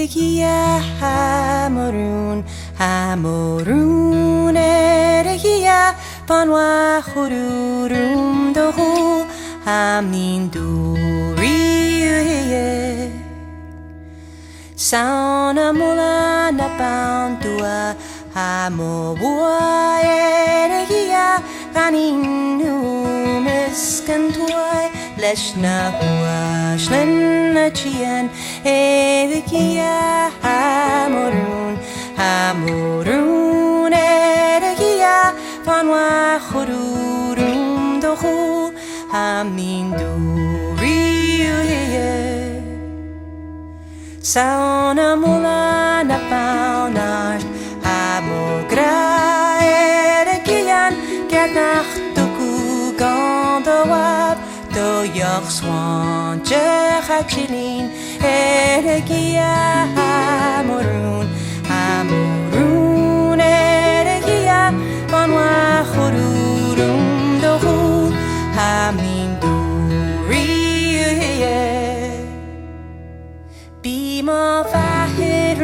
Eregia Hamorun, Hamorun, Eregia Panwa Hururum Dohu, Hamnin Duri. Sauna mula na Pantua, Hamobua, Eregia, Ganinu Miskantuai, Leshna Hua, Shlenna Chien, Eregia Hamorun, Hamorun, Eregia, Panwa Hururum Dohu, Hamnin Duri. Sauna mula na Paunacht, Hamogra Eregian, Gernach Tuku Gandawab, Doyoch Swan, Jechachilin, Eregia Hamorun, Hamorun, Eregia, Panwa Hururum Dohu, Hamnin Duri. Bima Vahirumakra,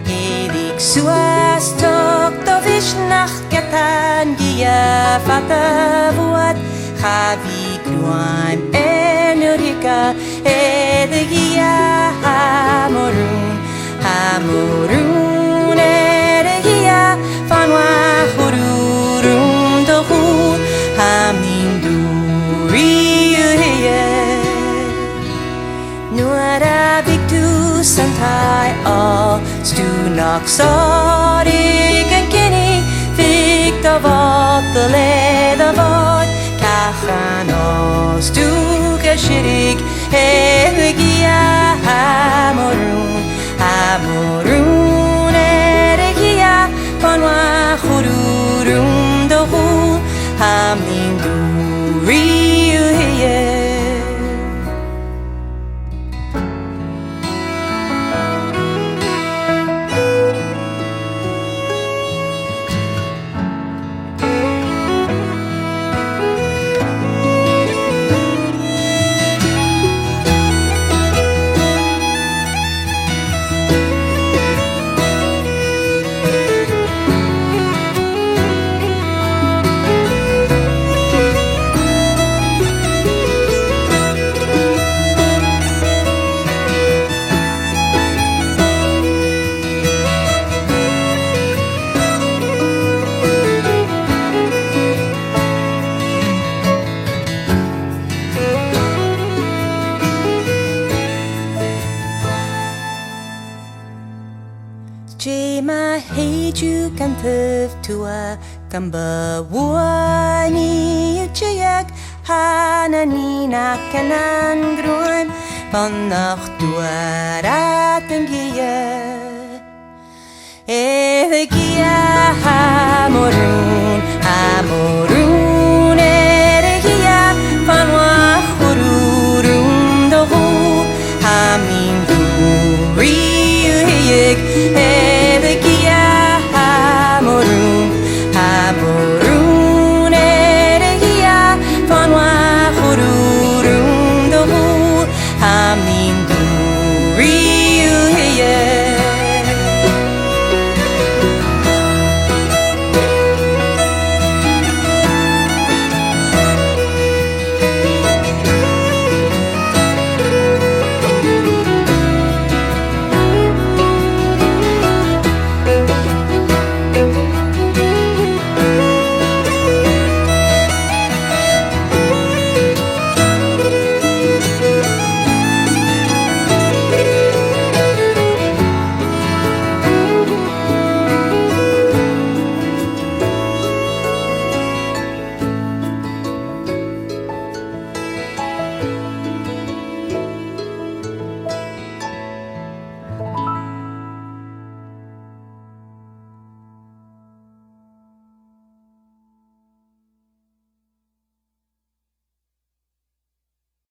Erik Suas Tok Dovishnach Gatan Gia Fatavuat, Javi Gruan Enurika, Eregia Hamorun, Hamorun, Eregia, Fanwa Hururum Dohu, Hamnin Duri. Nuara Victu Santai all Stunak Sorik and Kenny Victor Vot the Ledavot Kachanos Stuka Shirik Eregia Hamorun Hamorun Eregia Panwa Hururum Dohu Hamnin Duri. Jema heju kantev tua kamba wani uchayak hanani nakanan gruan panach tua ratengia. Eregia Hamorun, Hamorun.